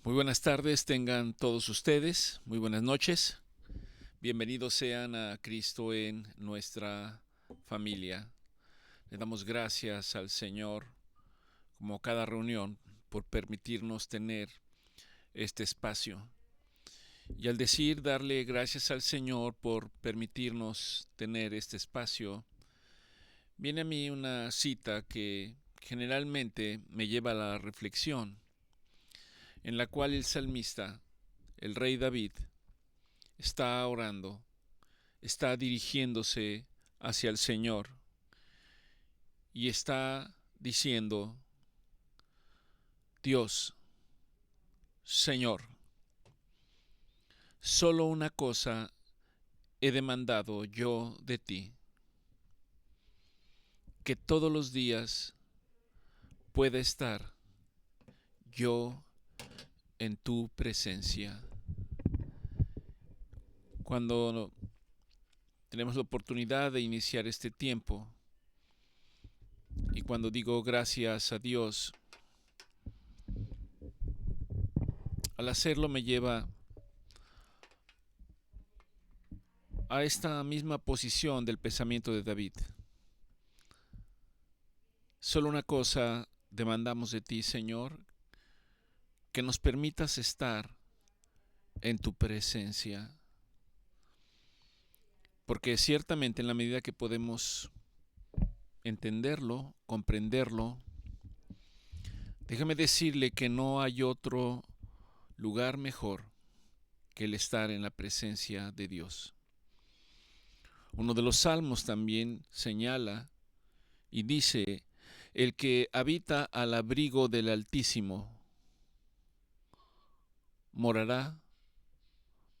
Muy buenas tardes, tengan todos ustedes, muy buenas noches. Bienvenidos sean a Cristo en nuestra familia. Le damos gracias al Señor, como cada reunión, por permitirnos tener este espacio. Y al decir darle gracias al Señor por permitirnos tener este espacio, viene a mí una cita que generalmente me lleva a la reflexión, en la cual el salmista, el rey David, está orando, está dirigiéndose hacia el Señor y está diciendo: Dios, Señor, solo una cosa he demandado yo de ti, que todos los días pueda estar yo en tu presencia. Cuando tenemos la oportunidad de iniciar este tiempo, y cuando digo gracias a Dios, al hacerlo me lleva a esta misma posición del pensamiento de David. Solo una cosa demandamos de ti, Señor, que nos permitas estar en tu presencia. Porque ciertamente en la medida que podemos entenderlo, comprenderlo, déjame decirle que no hay otro lugar mejor que el estar en la presencia de Dios. Uno de los salmos también señala y dice: el que habita al abrigo del Altísimo morará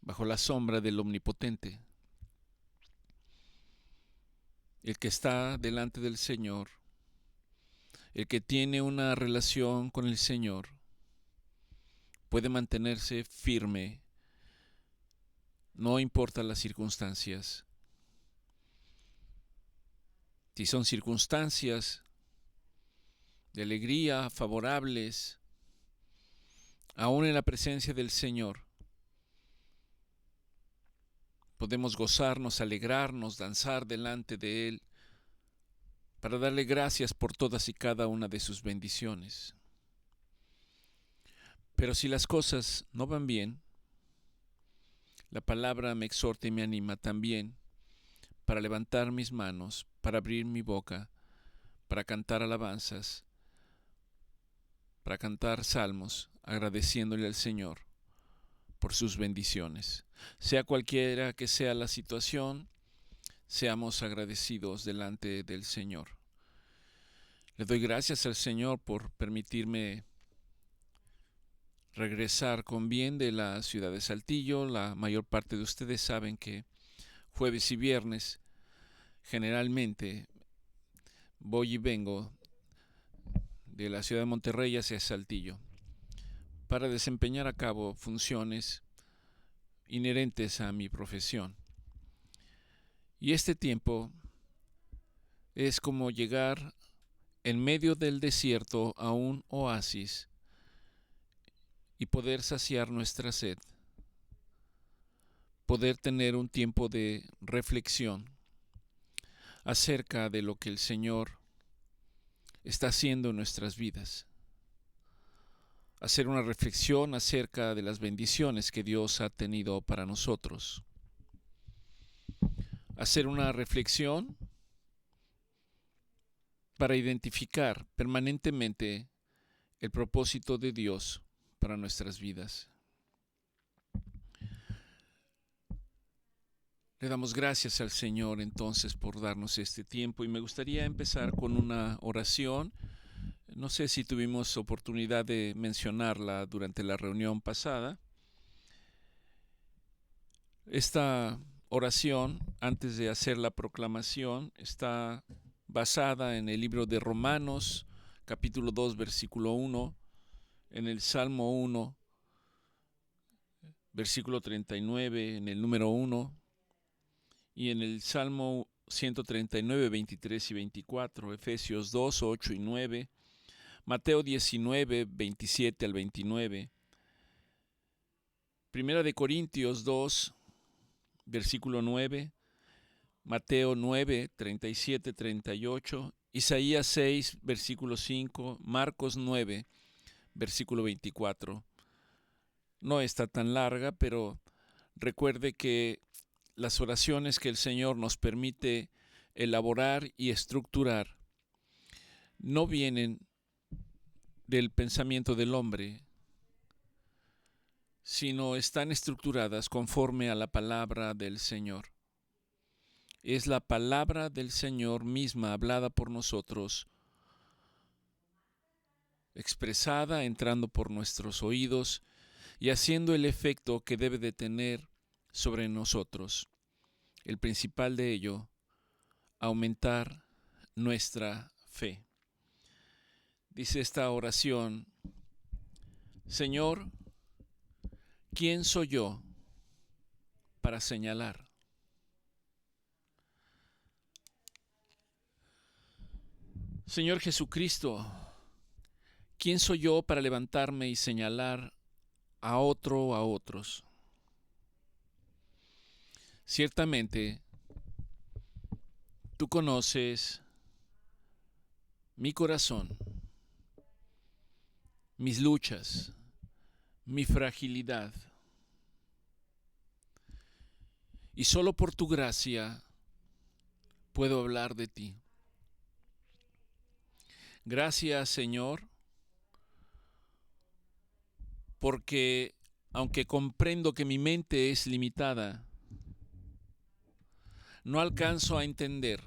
bajo la sombra del Omnipotente. El que está delante del Señor, el que tiene una relación con el Señor, puede mantenerse firme, no importa las circunstancias. Si son circunstancias de alegría, favorables, aún en la presencia del Señor, podemos gozarnos, alegrarnos, danzar delante de Él, para darle gracias por todas y cada una de sus bendiciones. Pero si las cosas no van bien, la palabra me exhorta y me anima también para levantar mis manos, para abrir mi boca, para cantar alabanzas, para cantar salmos, agradeciéndole al Señor por sus bendiciones. Sea cualquiera que sea la situación, seamos agradecidos delante del Señor. Le doy gracias al Señor por permitirme regresar con bien de la ciudad de Saltillo. La mayor parte de ustedes saben que jueves y viernes generalmente voy y vengo de la ciudad de Monterrey hacia Saltillo para desempeñar a cabo funciones inherentes a mi profesión. Y este tiempo es como llegar en medio del desierto a un oasis y poder saciar nuestra sed, poder tener un tiempo de reflexión acerca de lo que el Señor está haciendo en nuestras vidas, hacer una reflexión acerca de las bendiciones que Dios ha tenido para nosotros, hacer una reflexión para identificar permanentemente el propósito de Dios para nuestras vidas. Le damos gracias al Señor entonces por darnos este tiempo, y me gustaría empezar con una oración. No sé si tuvimos oportunidad de mencionarla durante la reunión pasada. Esta oración, antes de hacer la proclamación, está basada en el libro de Romanos, capítulo 2, versículo 1, en el Salmo 1, versículo 39, en el número 1, y en el Salmo 139, 23 y 24, Efesios 2, 8 y 9, Mateo 19, 27 al 29, Primera de Corintios 2, versículo 9, Mateo 9, 37, 38, Isaías 6, versículo 5, Marcos 9, versículo 24. No está tan larga, pero recuerde que las oraciones que el Señor nos permite elaborar y estructurar no vienen del pensamiento del hombre, sino están estructuradas conforme a la palabra del Señor. Es la palabra del Señor misma hablada por nosotros, expresada, entrando por nuestros oídos y haciendo el efecto que debe de tener sobre nosotros. El principal de ello, aumentar nuestra fe. Dice esta oración: Señor, ¿quién soy yo para señalar? Señor Jesucristo, ¿quién soy yo para levantarme y señalar a otro o a otros? Ciertamente, tú conoces mi corazón, mis luchas, mi fragilidad. Y solo por tu gracia puedo hablar de ti. Gracias, Señor, porque aunque comprendo que mi mente es limitada, no alcanzo a entender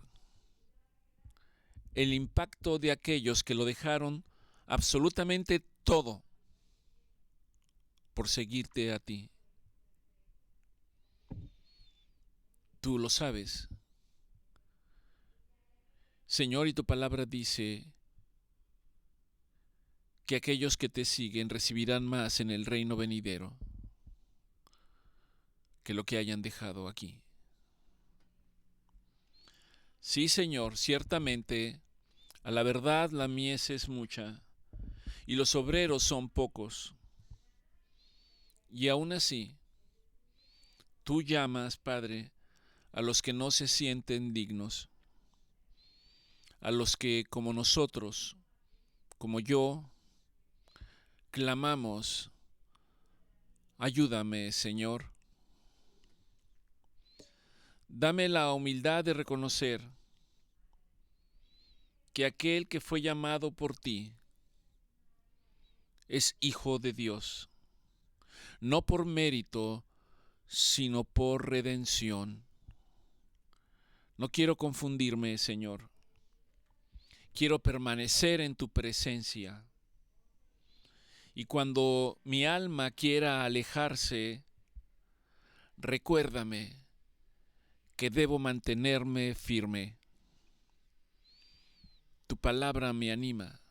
el impacto de aquellos que lo dejaron absolutamente todo por seguirte a ti. Tú lo sabes, Señor, y tu palabra dice que aquellos que te siguen recibirán más en el reino venidero que lo que hayan dejado aquí. Sí, Señor, ciertamente, a la verdad la mies es mucha y los obreros son pocos. Y aún así, tú llamas, Padre, a los que no se sienten dignos, a los que, como nosotros, como yo, clamamos: ayúdame, Señor. Dame la humildad de reconocer que aquel que fue llamado por ti es hijo de Dios, no por mérito, sino por redención. No quiero confundirme, Señor. Quiero permanecer en tu presencia. Y cuando mi alma quiera alejarse, recuérdame que debo mantenerme firme. Tu palabra me anima.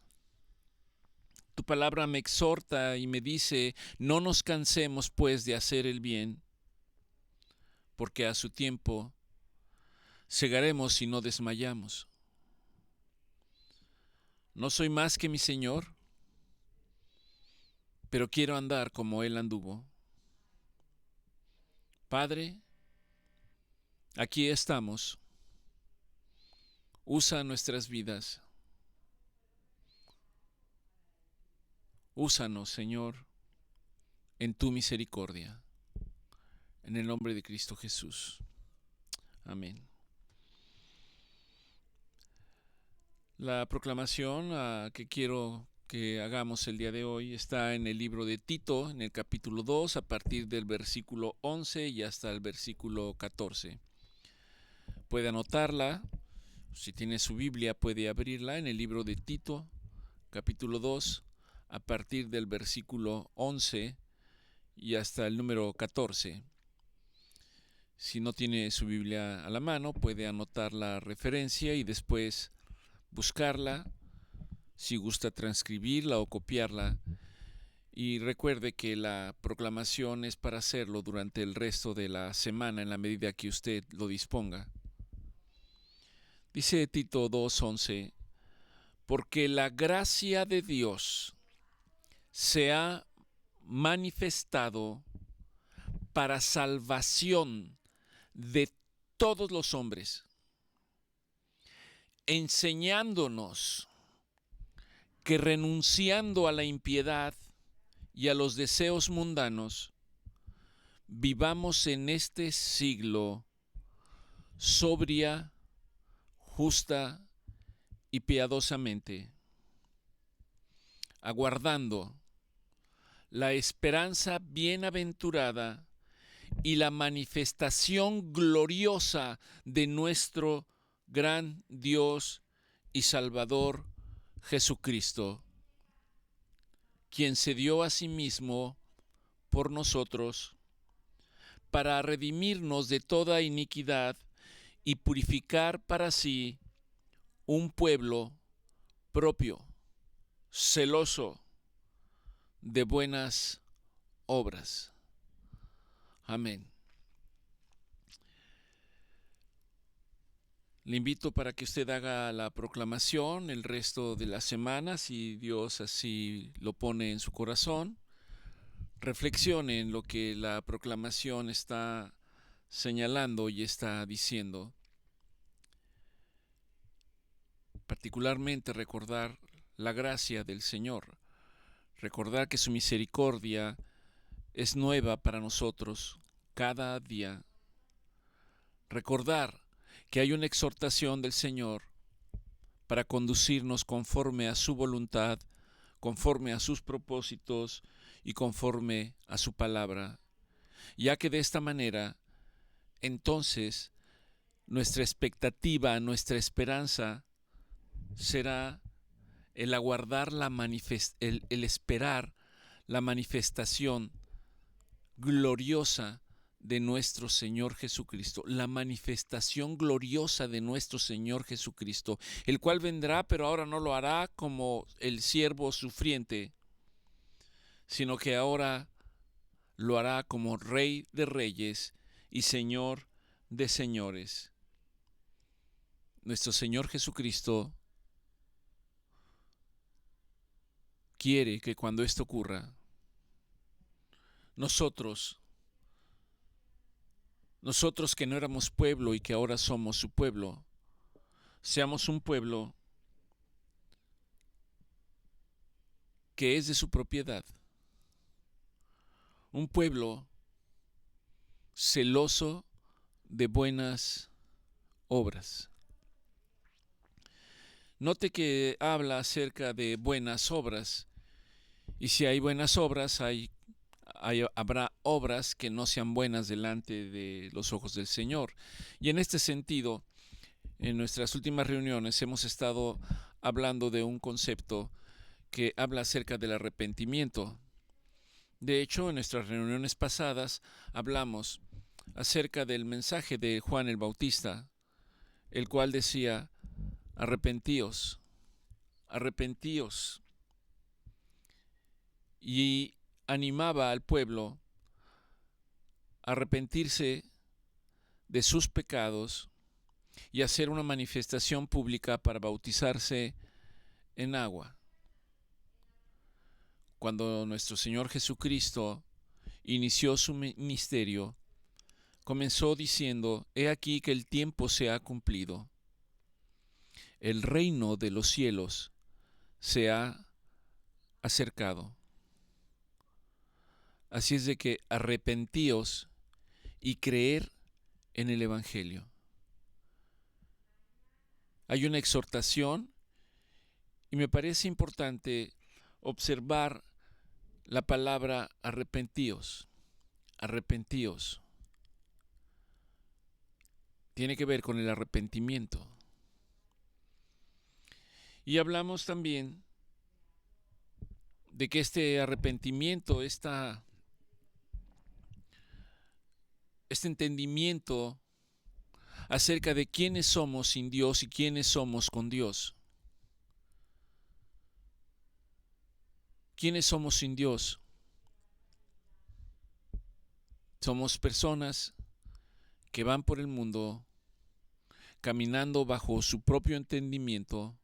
Tu palabra me exhorta y me dice: no nos cansemos pues de hacer el bien, porque a su tiempo segaremos si no desmayamos. No soy más que mi Señor, pero quiero andar como Él anduvo. Padre, aquí estamos. Usa nuestras vidas. Úsanos, Señor, en tu misericordia. En el nombre de Cristo Jesús. Amén. La proclamación que quiero que hagamos el día de hoy está en el libro de Tito, en el capítulo 2, a partir del versículo 11 y hasta el versículo 14. Puede anotarla, si tiene su Biblia puede abrirla en el libro de Tito, capítulo 2, a partir del versículo 11 y hasta el número 14. Si no tiene su Biblia a la mano, puede anotar la referencia y después buscarla, si gusta transcribirla o copiarla. Y recuerde que la proclamación es para hacerlo durante el resto de la semana en la medida que usted lo disponga. Dice Tito 2:11: porque la gracia de Dios se ha manifestado para salvación de todos los hombres, enseñándonos que renunciando a la impiedad y a los deseos mundanos, vivamos en este siglo sobria, justa y piadosamente, aguardando la esperanza bienaventurada y la manifestación gloriosa de nuestro gran Dios y Salvador Jesucristo, quien se dio a sí mismo por nosotros para redimirnos de toda iniquidad y purificar para sí un pueblo propio, celoso de buenas obras. Amén. Le invito para que usted haga la proclamación el resto de la semana, si Dios así lo pone en su corazón. Reflexione en lo que la proclamación está señalando y está diciendo. Particularmente recordar la gracia del Señor, recordar que su misericordia es nueva para nosotros cada día, recordar que hay una exhortación del Señor para conducirnos conforme a su voluntad, conforme a sus propósitos y conforme a su palabra, ya que de esta manera, entonces, nuestra expectativa, nuestra esperanza será el aguardar el esperar la manifestación gloriosa de nuestro Señor Jesucristo, la manifestación gloriosa de nuestro Señor Jesucristo, el cual vendrá, pero ahora no lo hará como el siervo sufriente, sino que ahora lo hará como Rey de Reyes y Señor de Señores. Nuestro Señor Jesucristo quiere que cuando esto ocurra, nosotros que no éramos pueblo y que ahora somos su pueblo, seamos un pueblo que es de su propiedad, un pueblo celoso de buenas obras. Note que habla acerca de buenas obras, y si hay buenas obras, habrá obras que no sean buenas delante de los ojos del Señor. Y en este sentido, en nuestras últimas reuniones hemos estado hablando de un concepto que habla acerca del arrepentimiento. De hecho, en nuestras reuniones pasadas hablamos acerca del mensaje de Juan el Bautista, el cual decía: arrepentíos, arrepentíos, y animaba al pueblo a arrepentirse de sus pecados y hacer una manifestación pública para bautizarse en agua. Cuando nuestro Señor Jesucristo inició su ministerio, comenzó diciendo: he aquí que el tiempo se ha cumplido, el reino de los cielos se ha acercado. Así es de que arrepentíos y creer en el Evangelio. Hay una exhortación y me parece importante observar la palabra arrepentíos. Arrepentíos. Tiene que ver con el arrepentimiento. Y hablamos también de que este arrepentimiento, este entendimiento acerca de quiénes somos sin Dios y quiénes somos con Dios. ¿Quiénes somos sin Dios? Somos personas que van por el mundo caminando bajo su propio entendimiento,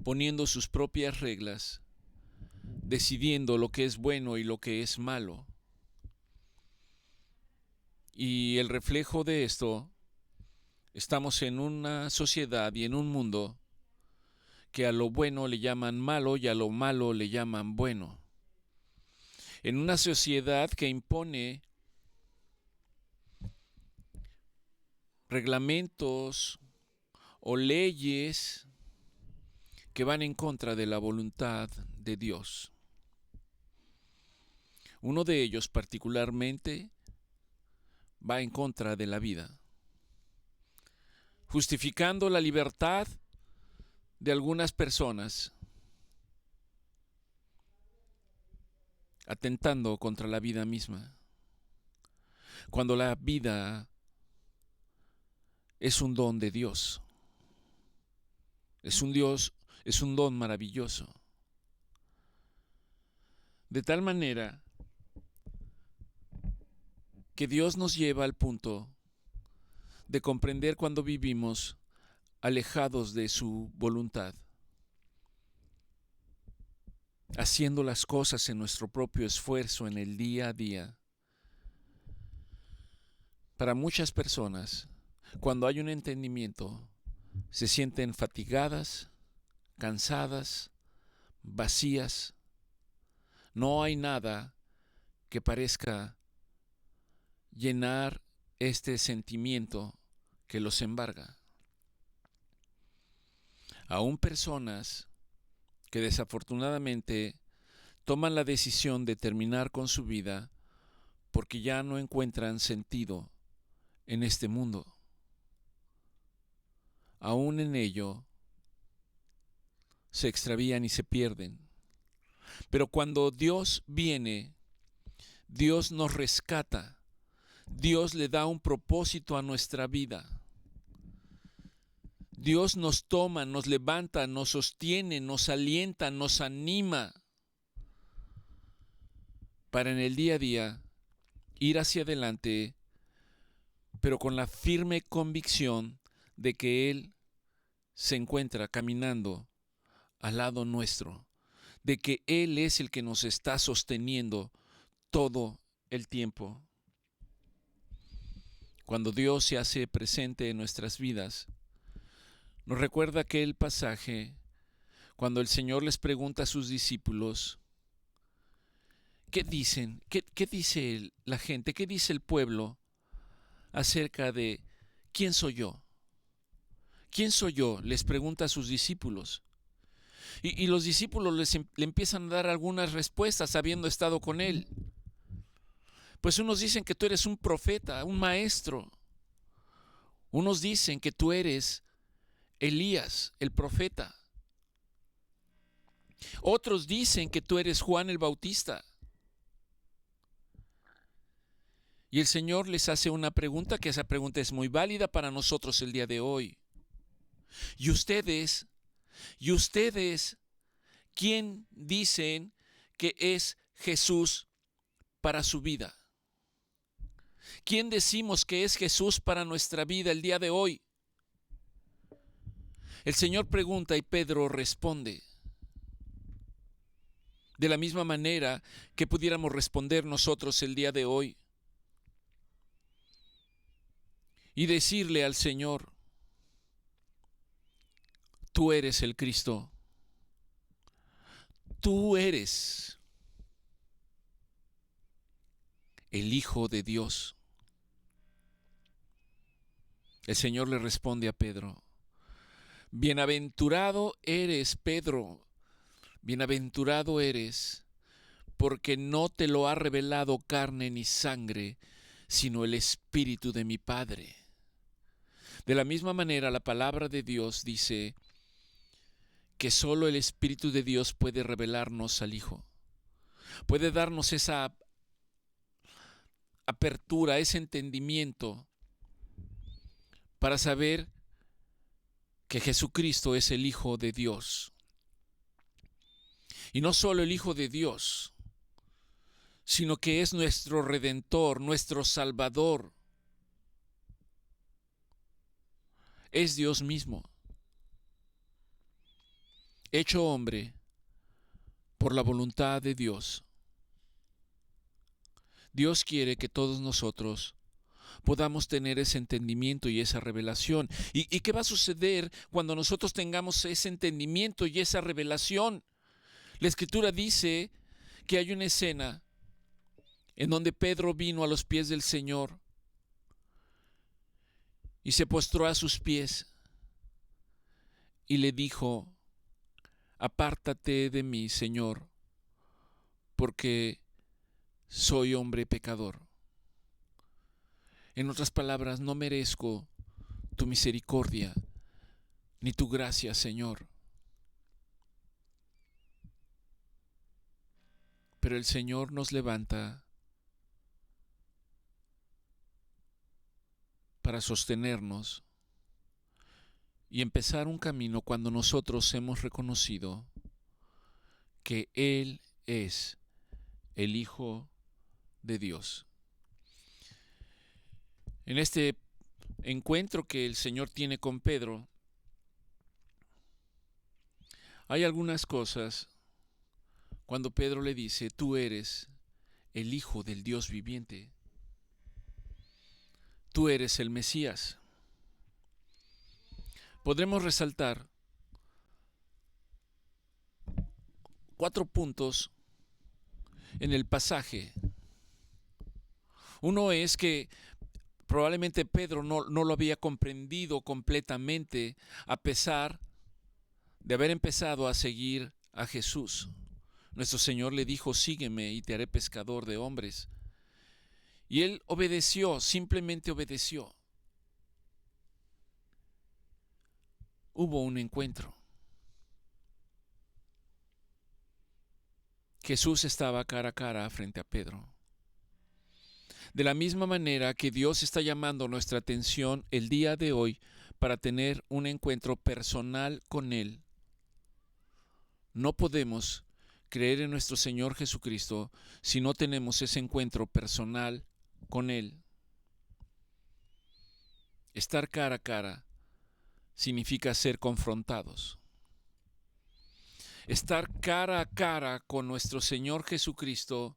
poniendo sus propias reglas, decidiendo lo que es bueno y lo que es malo. Y el reflejo de esto, estamos en una sociedad y en un mundo que a lo bueno le llaman malo y a lo malo le llaman bueno. En una sociedad que impone reglamentos o leyes que van en contra de la voluntad de Dios. Uno de ellos particularmente va en contra de la vida, justificando la libertad de algunas personas, atentando contra la vida misma, cuando la vida es un don de Dios, es un don maravilloso. De tal manera que Dios nos lleva al punto de comprender cuando vivimos alejados de su voluntad, haciendo las cosas en nuestro propio esfuerzo en el día a día. Para muchas personas, cuando hay un entendimiento, se sienten fatigadas, cansadas, vacías. No hay nada que parezca llenar este sentimiento que los embarga. Aún personas que desafortunadamente toman la decisión de terminar con su vida porque ya no encuentran sentido en este mundo. Aún en ello se extravían y se pierden. Pero cuando Dios viene, Dios nos rescata, Dios le da un propósito a nuestra vida. Dios nos toma, nos levanta, nos sostiene, nos alienta, nos anima para en el día a día ir hacia adelante, pero con la firme convicción de que Él se encuentra caminando al lado nuestro, de que Él es el que nos está sosteniendo todo el tiempo. Cuando Dios se hace presente en nuestras vidas, nos recuerda aquel pasaje cuando el Señor les pregunta a sus discípulos, ¿qué dicen? ¿Qué dice la gente? ¿Qué dice el pueblo acerca de quién soy yo? ¿Quién soy yo? Les pregunta a sus discípulos. Y los discípulos le empiezan a dar algunas respuestas habiendo estado con Él. Pues unos dicen que tú eres un profeta, un maestro. Unos dicen que tú eres Elías, el profeta. Otros dicen que tú eres Juan el Bautista. Y el Señor les hace una pregunta, que esa pregunta es muy válida para nosotros el día de hoy. ¿Y ustedes, quién dicen que es Jesús para su vida? ¿Quién decimos que es Jesús para nuestra vida el día de hoy? El Señor pregunta y Pedro responde. De la misma manera que pudiéramos responder nosotros el día de hoy. Y decirle al Señor, tú eres el Cristo. Tú eres el Hijo de Dios. El Señor le responde a Pedro, bienaventurado eres, Pedro, bienaventurado eres, porque no te lo ha revelado carne ni sangre, sino el Espíritu de mi Padre. De la misma manera, la palabra de Dios dice que solo el Espíritu de Dios puede revelarnos al Hijo. Puede darnos esa apertura, ese entendimiento para saber que Jesucristo es el Hijo de Dios. Y no solo el Hijo de Dios, sino que es nuestro Redentor, nuestro Salvador. Es Dios mismo, hecho hombre por la voluntad de Dios. Dios quiere que todos nosotros podamos tener ese entendimiento y esa revelación. ¿Y qué va a suceder cuando nosotros tengamos ese entendimiento y esa revelación? La Escritura dice que hay una escena en donde Pedro vino a los pies del Señor y se postró a sus pies y le dijo: apártate de mí, Señor, porque soy hombre pecador. En otras palabras, no merezco tu misericordia ni tu gracia, Señor. Pero el Señor nos levanta para sostenernos y empezar un camino cuando nosotros hemos reconocido que Él es el Hijo de Dios. En este encuentro que el Señor tiene con Pedro, hay algunas cosas cuando Pedro le dice: tú eres el Hijo del Dios viviente, tú eres el Mesías. Podremos resaltar 4 puntos en el pasaje. Uno es que probablemente Pedro no lo había comprendido completamente, a pesar de haber empezado a seguir a Jesús. Nuestro Señor le dijo: sígueme y te haré pescador de hombres. Y él obedeció, simplemente obedeció. Hubo un encuentro. Jesús estaba cara a cara frente a Pedro. De la misma manera que Dios está llamando nuestra atención el día de hoy para tener un encuentro personal con Él, no podemos creer en nuestro Señor Jesucristo si no tenemos ese encuentro personal con Él. Estar cara a cara significa ser confrontados. Estar cara a cara con nuestro Señor Jesucristo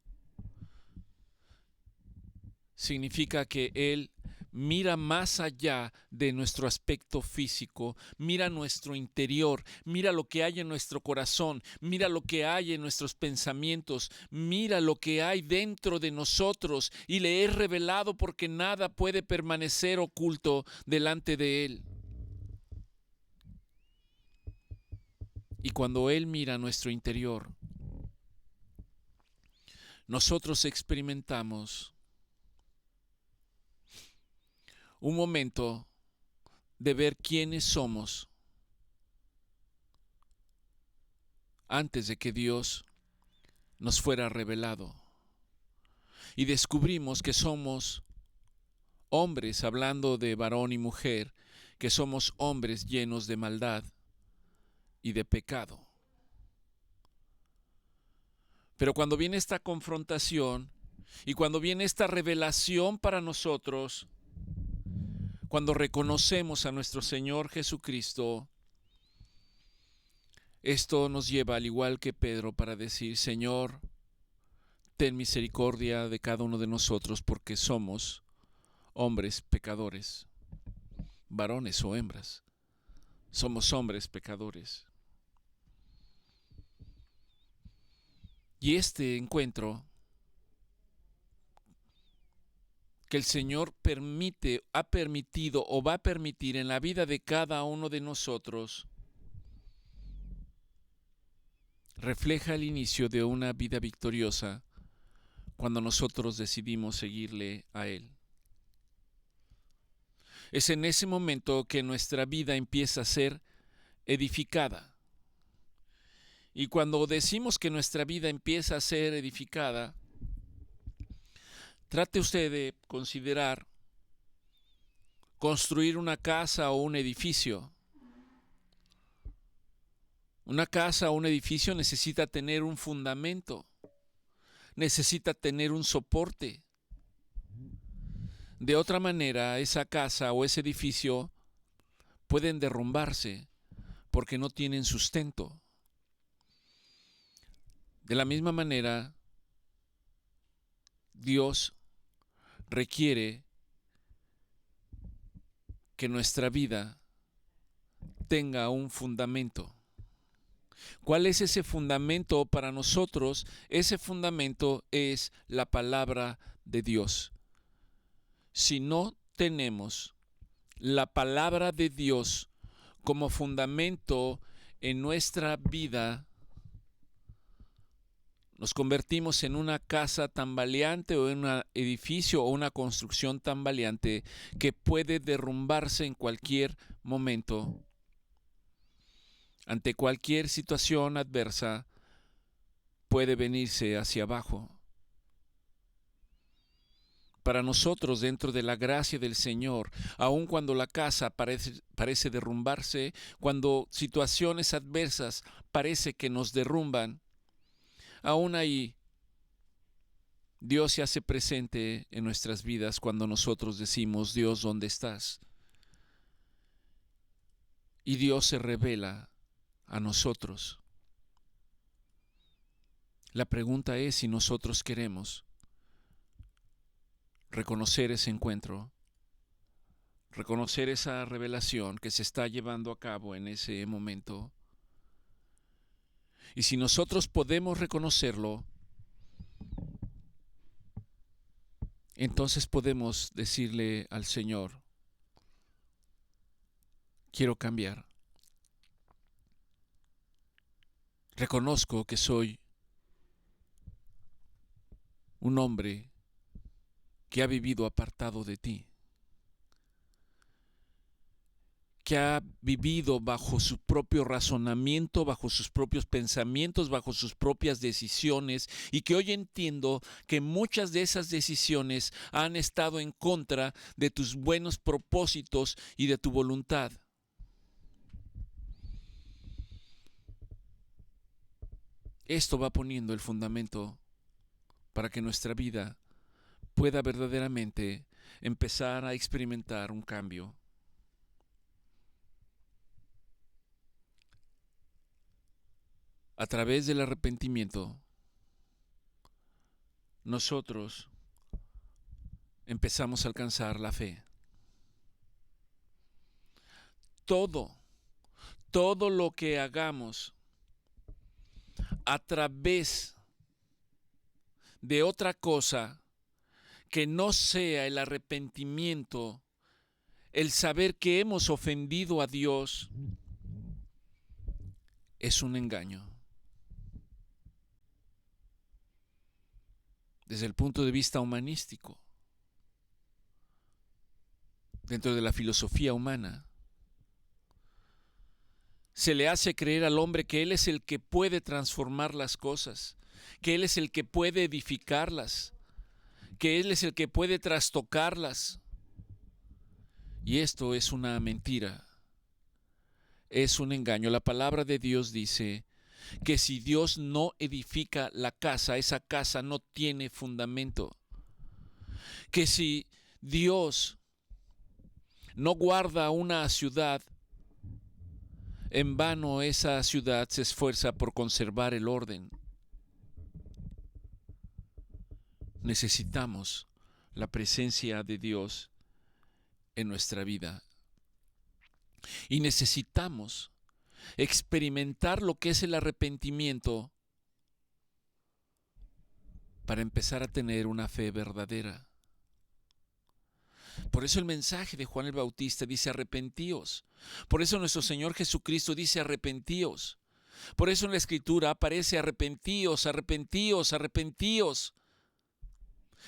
significa que Él mira más allá de nuestro aspecto físico, mira nuestro interior, mira lo que hay en nuestro corazón, mira lo que hay en nuestros pensamientos, mira lo que hay dentro de nosotros, y le es revelado, porque nada puede permanecer oculto delante de Él. Y cuando Él mira nuestro interior, nosotros experimentamos un momento de ver quiénes somos antes de que Dios nos fuera revelado. Y descubrimos que somos hombres, hablando de varón y mujer, que somos hombres llenos de maldad y de pecado. Pero cuando viene esta confrontación y cuando viene esta revelación para nosotros, cuando reconocemos a nuestro Señor Jesucristo, esto nos lleva, al igual que Pedro, para decir: Señor, ten misericordia de cada uno de nosotros, porque somos hombres pecadores, varones o hembras. Somos hombres pecadores. Y este encuentro que el Señor ha permitido o va a permitir en la vida de cada uno de nosotros, refleja el inicio de una vida victoriosa cuando nosotros decidimos seguirle a Él. Es en ese momento que nuestra vida empieza a ser edificada. Y cuando decimos que nuestra vida empieza a ser edificada, trate usted de considerar construir una casa o un edificio. Una casa o un edificio necesita tener un fundamento, necesita tener un soporte. De otra manera, esa casa o ese edificio pueden derrumbarse porque no tienen sustento. De la misma manera, Dios requiere que nuestra vida tenga un fundamento. ¿Cuál es ese fundamento para nosotros? Ese fundamento es la palabra de Dios. Si no tenemos la palabra de Dios como fundamento en nuestra vida, nos convertimos en una casa tambaleante o en un edificio o una construcción tambaleante que puede derrumbarse en cualquier momento. Ante cualquier situación adversa puede venirse hacia abajo. Para nosotros, dentro de la gracia del Señor, aun cuando la casa parece derrumbarse, cuando situaciones adversas parece que nos derrumban, aún ahí Dios se hace presente en nuestras vidas cuando nosotros decimos: Dios, ¿dónde estás? Y Dios se revela a nosotros. La pregunta es si nosotros queremos reconocer ese encuentro, reconocer esa revelación que se está llevando a cabo en ese momento. Y si nosotros podemos reconocerlo, entonces podemos decirle al Señor: quiero cambiar. Reconozco que soy un hombre que ha vivido apartado de ti, que ha vivido bajo su propio razonamiento, bajo sus propios pensamientos, bajo sus propias decisiones, y que hoy entiendo que muchas de esas decisiones han estado en contra de tus buenos propósitos y de tu voluntad. Esto va poniendo el fundamento para que nuestra vida pueda verdaderamente empezar a experimentar un cambio. A través del arrepentimiento, nosotros empezamos a alcanzar la fe. Todo lo que hagamos a través de otra cosa que no sea el arrepentimiento, el saber que hemos ofendido a Dios, es un engaño. Desde el punto de vista humanístico, dentro de la filosofía humana, se le hace creer al hombre que Él es el que puede transformar las cosas, que Él es el que puede edificarlas, que Él es el que puede trastocarlas. Y esto es una mentira, es un engaño. La palabra de Dios dice que si Dios no edifica la casa, esa casa no tiene fundamento. Que si Dios no guarda una ciudad, en vano esa ciudad se esfuerza por conservar el orden. Necesitamos la presencia de Dios en nuestra vida. Y necesitamos experimentar lo que es el arrepentimiento para empezar a tener una fe verdadera. Por eso el mensaje de Juan el Bautista dice: arrepentíos. Por eso nuestro Señor Jesucristo dice: arrepentíos. Por eso en la Escritura aparece: arrepentíos, arrepentíos, arrepentíos.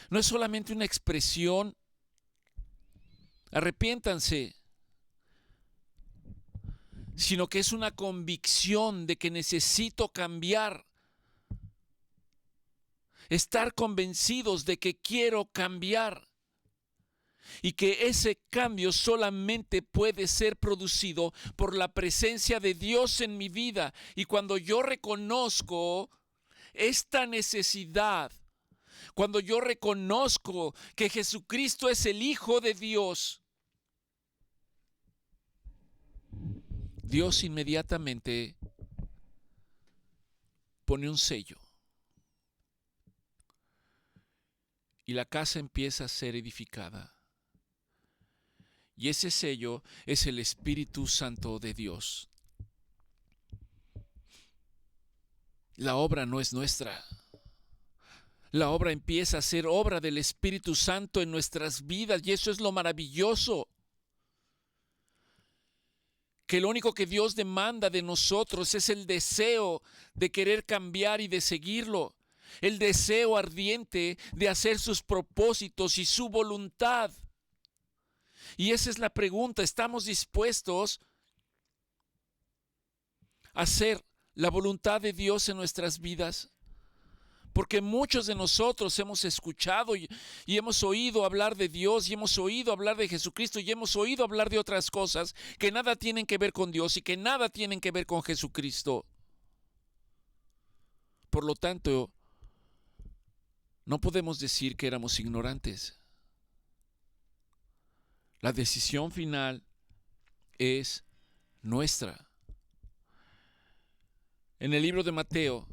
No es solamente una expresión, arrepiéntanse, sino que es una convicción de que necesito cambiar. Estar convencidos de que quiero cambiar. Y que ese cambio solamente puede ser producido por la presencia de Dios en mi vida. Y cuando yo reconozco esta necesidad, cuando yo reconozco que Jesucristo es el Hijo de Dios, Dios inmediatamente pone un sello. Y la casa empieza a ser edificada. Y ese sello es el Espíritu Santo de Dios. La obra no es nuestra. La obra empieza a ser obra del Espíritu Santo en nuestras vidas, y eso es lo maravilloso. Que lo único que Dios demanda de nosotros es el deseo de querer cambiar y de seguirlo. El deseo ardiente de hacer sus propósitos y su voluntad. Y esa es la pregunta, ¿estamos dispuestos a hacer la voluntad de Dios en nuestras vidas? Porque muchos de nosotros hemos escuchado y hemos oído hablar de Dios, y hemos oído hablar de Jesucristo, y hemos oído hablar de otras cosas que nada tienen que ver con Dios y que nada tienen que ver con Jesucristo. Por lo tanto, no podemos decir que éramos ignorantes. La decisión final es nuestra. En el libro de Mateo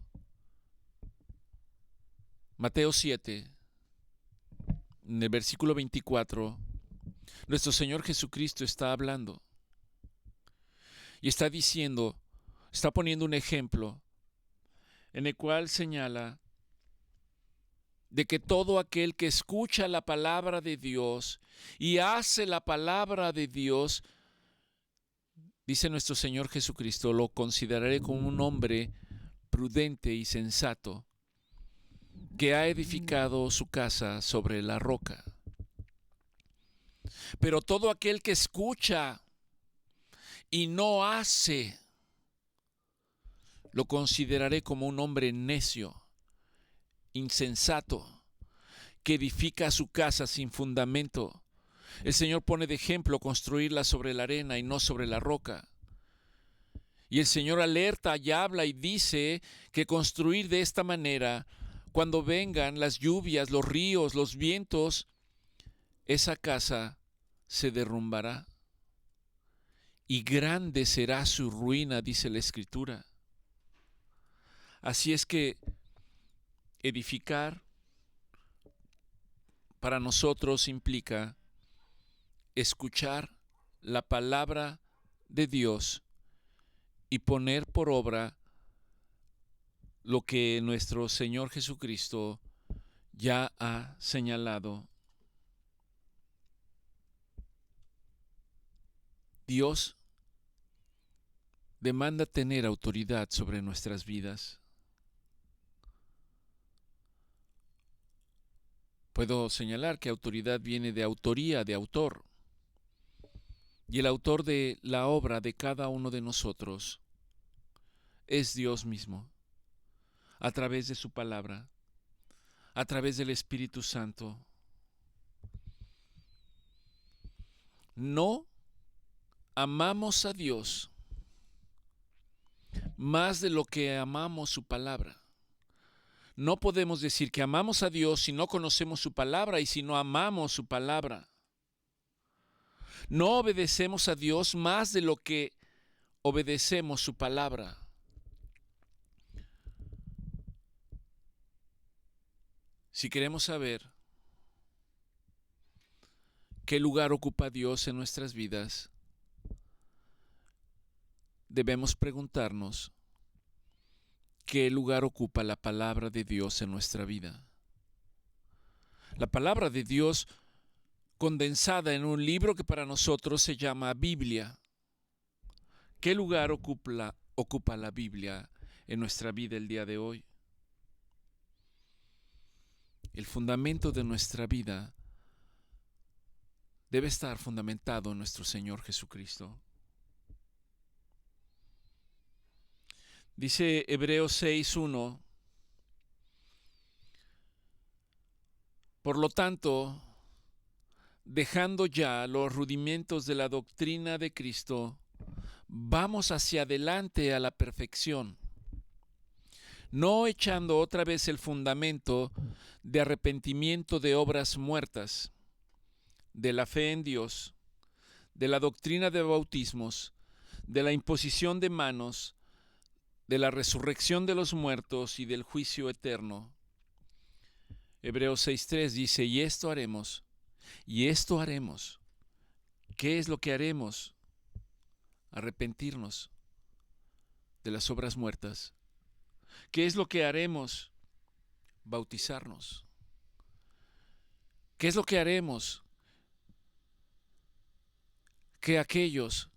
7, en el versículo 24, nuestro Señor Jesucristo está hablando y está diciendo, está poniendo un ejemplo en el cual señala de que todo aquel que escucha la palabra de Dios y hace la palabra de Dios, dice nuestro Señor Jesucristo, lo consideraré como un hombre prudente y sensato, que ha edificado su casa sobre la roca. Pero todo aquel que escucha y no hace, lo consideraré como un hombre necio, insensato, que edifica su casa sin fundamento. El Señor pone de ejemplo construirla sobre la arena y no sobre la roca. Y el Señor alerta y habla y dice que construir de esta manera, cuando vengan las lluvias, los ríos, los vientos, esa casa se derrumbará. Y grande será su ruina, dice la Escritura. Así es que edificar para nosotros implica escuchar la palabra de Dios y poner por obra lo que nuestro Señor Jesucristo ya ha señalado. Dios demanda tener autoridad sobre nuestras vidas. Puedo señalar que autoridad viene de autoría, de autor. Y el autor de la obra de cada uno de nosotros es Dios mismo, a través de su palabra, a través del Espíritu Santo. No amamos a Dios más de lo que amamos su palabra. No podemos decir que amamos a Dios si no conocemos su palabra y si no amamos su palabra. No obedecemos a Dios más de lo que obedecemos su palabra. Si queremos saber qué lugar ocupa Dios en nuestras vidas, debemos preguntarnos qué lugar ocupa la palabra de Dios en nuestra vida. La palabra de Dios condensada en un libro que para nosotros se llama Biblia. ¿Qué lugar ocupa la Biblia en nuestra vida el día de hoy? El fundamento de nuestra vida debe estar fundamentado en nuestro Señor Jesucristo. Dice Hebreos 6:1, por lo tanto, dejando ya los rudimentos de la doctrina de Cristo, vamos hacia adelante a la perfección, no echando otra vez el fundamento de arrepentimiento de obras muertas, de la fe en Dios, de la doctrina de bautismos, de la imposición de manos, de la resurrección de los muertos y del juicio eterno. Hebreos 6:3 dice, y esto haremos, ¿Qué es lo que haremos? Arrepentirnos de las obras muertas. ¿Qué es lo que haremos? Bautizarnos. ¿Qué es lo que haremos? Que aquellos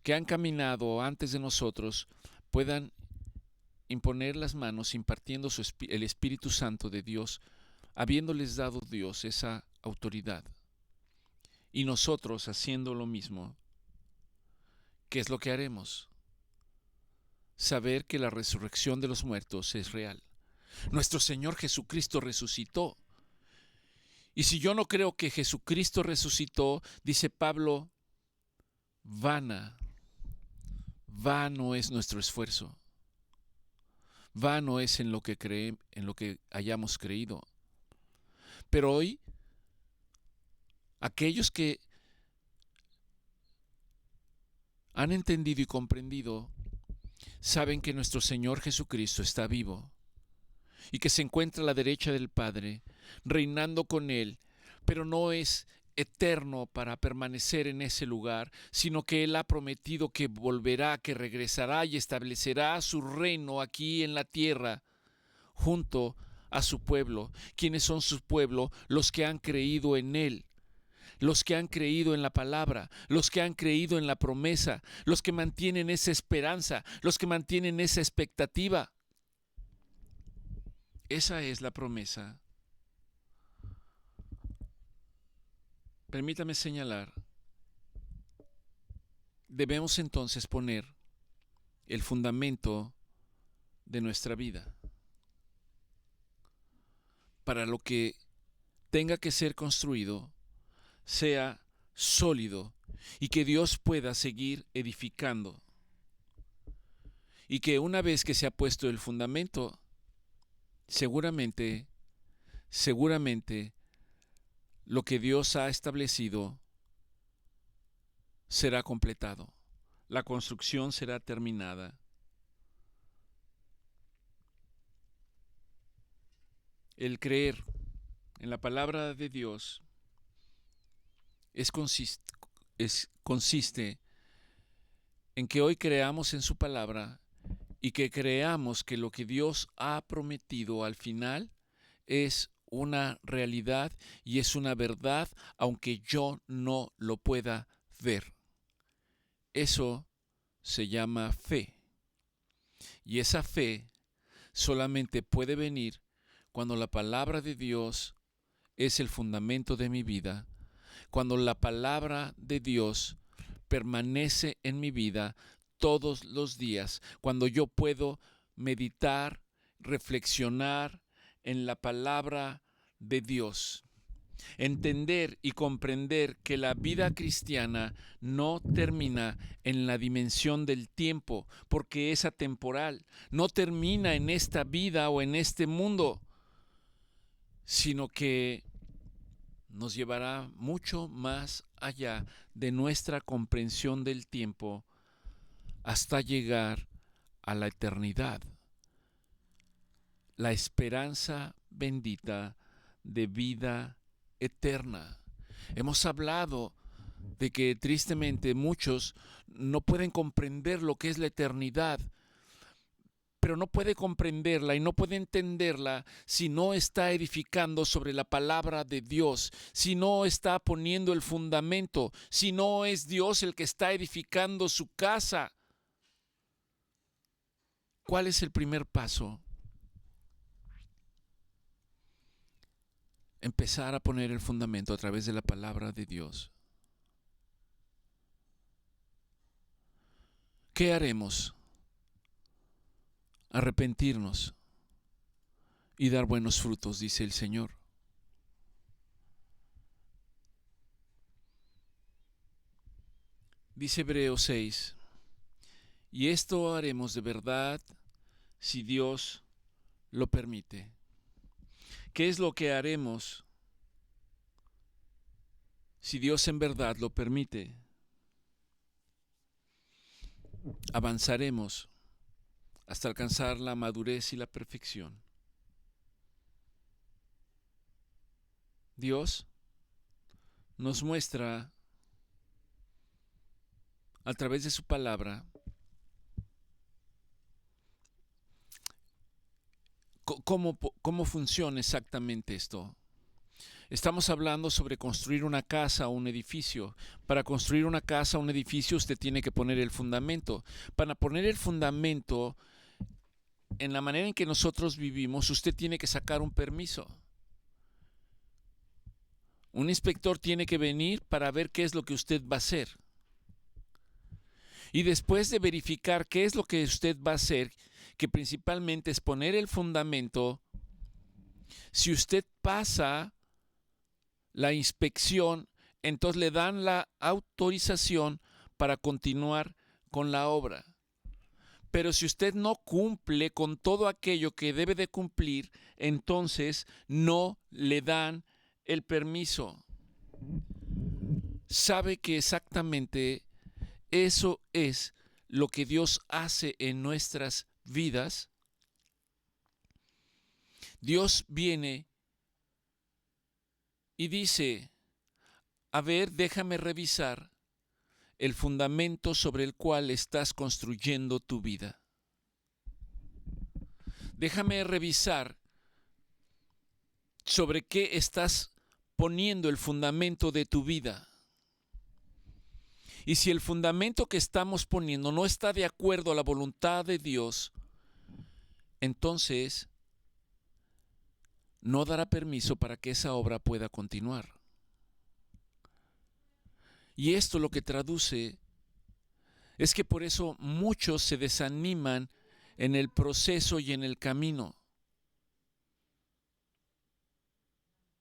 que han caminado antes de nosotros puedan imponer las manos impartiendo el Espíritu Santo de Dios, habiéndoles dado Dios esa autoridad. Y nosotros haciendo lo mismo. ¿Qué es lo que haremos? Saber que la resurrección de los muertos es real. Nuestro Señor Jesucristo resucitó. Y si yo no creo que Jesucristo resucitó, dice Pablo, vano es nuestro esfuerzo. Vano es en lo que hayamos creído. Pero hoy, aquellos que han entendido y comprendido, saben que nuestro Señor Jesucristo está vivo y que se encuentra a la derecha del Padre, reinando con Él, pero no es eterno para permanecer en ese lugar, sino que Él ha prometido que volverá, que regresará y establecerá su reino aquí en la tierra, junto a su pueblo. ¿Quiénes son su pueblo? Los que han creído en Él, los que han creído en la palabra, los que han creído en la promesa, los que mantienen esa esperanza, los que mantienen esa expectativa. Esa es la promesa. Permítame señalar, debemos entonces poner el fundamento de nuestra vida para lo que tenga que ser construido sea sólido y que Dios pueda seguir edificando. Y que una vez que se ha puesto el fundamento, seguramente, lo que Dios ha establecido será completado. La construcción será terminada. El creer en la palabra de Dios consiste en que hoy creamos en su palabra y que creamos que lo que Dios ha prometido al final es una realidad y es una verdad, aunque yo no lo pueda ver. Eso se llama fe. Y esa fe solamente puede venir cuando la palabra de Dios es el fundamento de mi vida, cuando la palabra de Dios permanece en mi vida todos los días, cuando yo puedo meditar, reflexionar en la palabra de Dios. Entender y comprender que la vida cristiana no termina en la dimensión del tiempo, porque es atemporal, no termina en esta vida o en este mundo, sino que nos llevará mucho más allá de nuestra comprensión del tiempo hasta llegar a la eternidad. La esperanza bendita de vida eterna. Hemos hablado de que tristemente muchos no pueden comprender lo que es la eternidad, pero no puede comprenderla y no puede entenderla si no está edificando sobre la palabra de Dios, si no está poniendo el fundamento, si no es Dios el que está edificando su casa. ¿Cuál es el primer paso? Empezar a poner el fundamento a través de la palabra de Dios. ¿Qué haremos? Arrepentirnos y dar buenos frutos, dice el Señor. Dice Hebreos 6, y esto haremos de verdad si Dios lo permite. ¿Qué es lo que haremos si Dios en verdad lo permite? Avanzaremos hasta alcanzar la madurez y la perfección. Dios nos muestra a través de su palabra, ¿cómo funciona exactamente esto? Estamos hablando sobre construir una casa o un edificio. Para construir una casa o un edificio usted tiene que poner el fundamento. Para poner el fundamento en la manera en que nosotros vivimos, usted tiene que sacar un permiso. Un inspector tiene que venir para ver qué es lo que usted va a hacer. Y después de verificar qué es lo que usted va a hacer, que principalmente es poner el fundamento, si usted pasa la inspección, entonces le dan la autorización para continuar con la obra. Pero si usted no cumple con todo aquello que debe de cumplir, entonces no le dan el permiso. ¿Sabe que exactamente eso es lo que Dios hace en nuestras vidas? Dios viene y dice: a ver, déjame revisar el fundamento sobre el cual estás construyendo tu vida. Déjame revisar sobre qué estás poniendo el fundamento de tu vida. Y si el fundamento que estamos poniendo no está de acuerdo a la voluntad de Dios, entonces no dará permiso para que esa obra pueda continuar. Y esto lo que traduce es que por eso muchos se desaniman en el proceso y en el camino,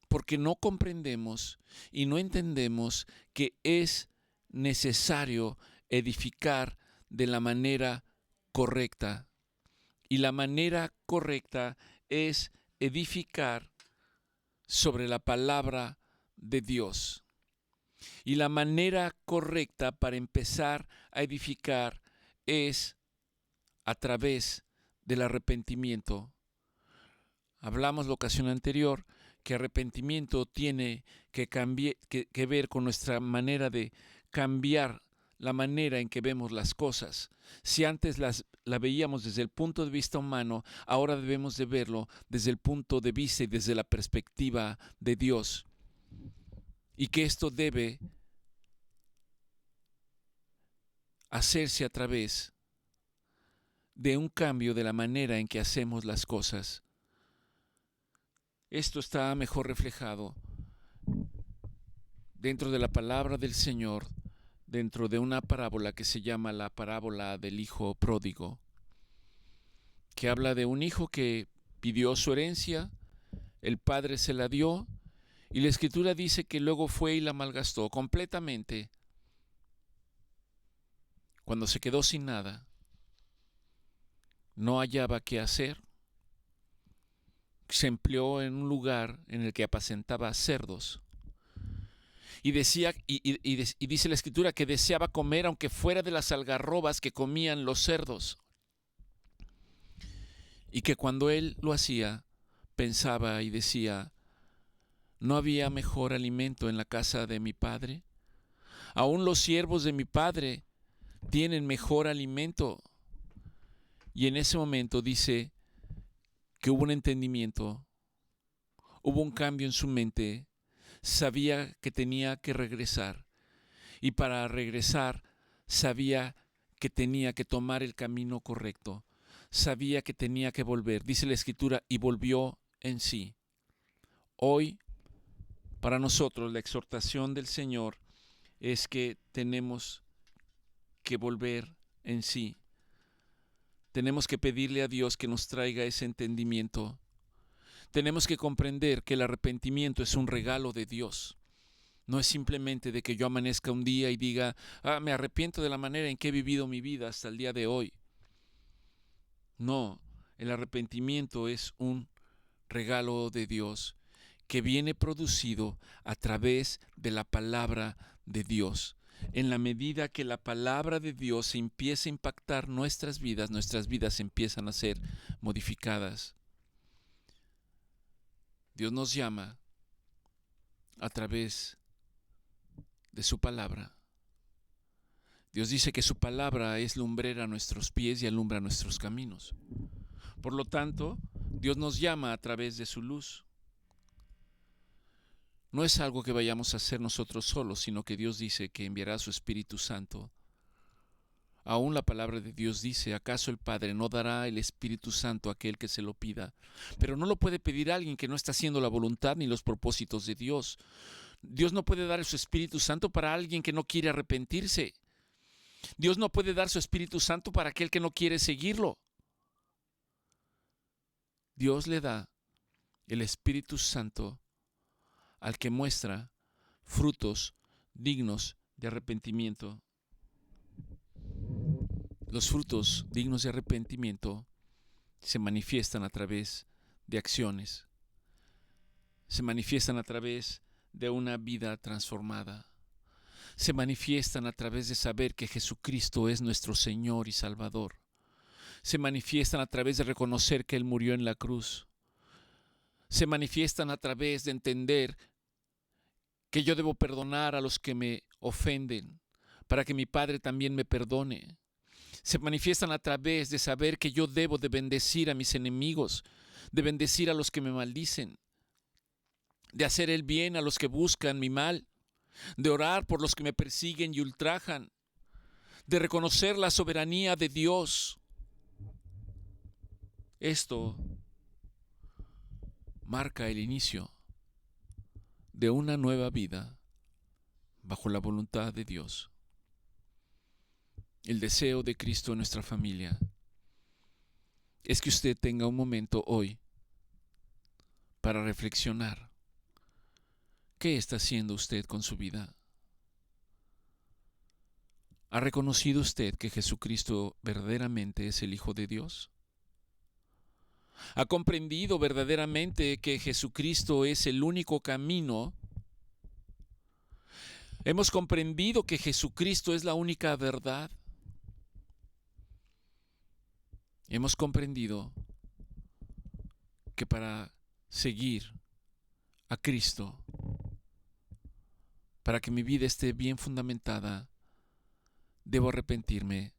porque no comprendemos y no entendemos que es necesario edificar de la manera correcta. Y la manera correcta es edificar sobre la palabra de Dios. Y la manera correcta para empezar a edificar es a través del arrepentimiento. Hablamos la ocasión anterior que arrepentimiento tiene que ver con nuestra manera de cambiar la manera en que vemos las cosas. Si antes la veíamos desde el punto de vista humano, ahora debemos de verlo desde el punto de vista y desde la perspectiva de Dios. Y que esto debe hacerse a través de un cambio de la manera en que hacemos las cosas. Esto está mejor reflejado dentro de la palabra del Señor, dentro de una parábola que se llama la parábola del hijo pródigo, que habla de un hijo que pidió su herencia, el padre se la dio, y la Escritura dice que luego fue y la malgastó completamente. Cuando se quedó sin nada, no hallaba qué hacer, se empleó en un lugar en el que apacentaba cerdos. Y decía, y dice la Escritura que deseaba comer aunque fuera de las algarrobas que comían los cerdos. Y que cuando él lo hacía, pensaba y decía: ¿no había mejor alimento en la casa de mi padre? Aún los siervos de mi padre tienen mejor alimento. Y en ese momento dice que hubo un entendimiento, hubo un cambio en su mente, sabía que tenía que regresar. Y para regresar, sabía que tenía que tomar el camino correcto. Sabía que tenía que volver. Dice la Escritura, y volvió en sí. Hoy, para nosotros, la exhortación del Señor es que tenemos que volver en sí. Tenemos que pedirle a Dios que nos traiga ese entendimiento. Tenemos que comprender que el arrepentimiento es un regalo de Dios. No es simplemente de que yo amanezca un día y diga: me arrepiento de la manera en que he vivido mi vida hasta el día de hoy. No, el arrepentimiento es un regalo de Dios que viene producido a través de la palabra de Dios. En la medida que la palabra de Dios empieza a impactar nuestras vidas empiezan a ser modificadas. Dios nos llama a través de su palabra. Dios dice que su palabra es lumbrera a nuestros pies y alumbra nuestros caminos. Por lo tanto, Dios nos llama a través de su luz. No es algo que vayamos a hacer nosotros solos, sino que Dios dice que enviará a su Espíritu Santo. Aún la palabra de Dios dice, ¿acaso el Padre no dará el Espíritu Santo a aquel que se lo pida? Pero no lo puede pedir a alguien que no está haciendo la voluntad ni los propósitos de Dios. Dios no puede dar su Espíritu Santo para alguien que no quiere arrepentirse. Dios no puede dar su Espíritu Santo para aquel que no quiere seguirlo. Dios le da el Espíritu Santo al que muestra frutos dignos de arrepentimiento. Los frutos dignos de arrepentimiento se manifiestan a través de acciones, se manifiestan a través de una vida transformada, se manifiestan a través de saber que Jesucristo es nuestro Señor y Salvador, se manifiestan a través de reconocer que Él murió en la cruz, se manifiestan a través de entender que yo debo perdonar a los que me ofenden, para que mi Padre también me perdone. Se manifiestan a través de saber que yo debo de bendecir a mis enemigos, de bendecir a los que me maldicen, de hacer el bien a los que buscan mi mal, de orar por los que me persiguen y ultrajan, de reconocer la soberanía de Dios. Esto marca el inicio de una nueva vida bajo la voluntad de Dios. El deseo de Cristo en nuestra familia es que usted tenga un momento hoy para reflexionar. ¿Qué está haciendo usted con su vida? ¿Ha reconocido usted que Jesucristo verdaderamente es el Hijo de Dios? ¿Ha comprendido verdaderamente que Jesucristo es el único camino? ¿Hemos comprendido que Jesucristo es la única verdad? Hemos comprendido que para seguir a Cristo, para que mi vida esté bien fundamentada, debo arrepentirme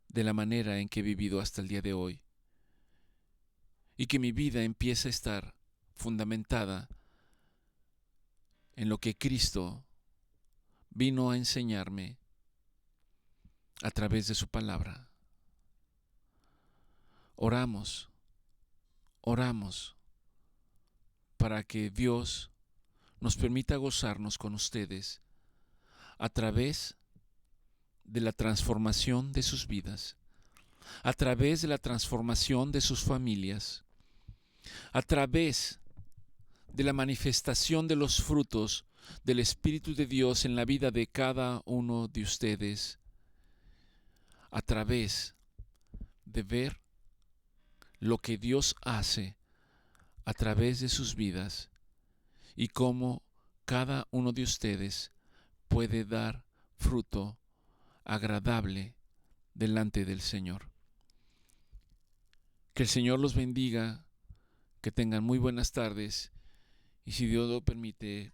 de la manera en que he vivido hasta el día de hoy y que mi vida empiece a estar fundamentada en lo que Cristo vino a enseñarme a través de su palabra. Oramos para que Dios nos permita gozarnos con ustedes a través de la transformación de sus vidas, a través de la transformación de sus familias, a través de la manifestación de los frutos del Espíritu de Dios en la vida de cada uno de ustedes, a través de ver lo que Dios hace a través de sus vidas y cómo cada uno de ustedes puede dar fruto agradable delante del Señor. Que el Señor los bendiga, que tengan muy buenas tardes y si Dios lo permite,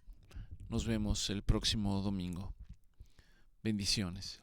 nos vemos el próximo domingo. Bendiciones.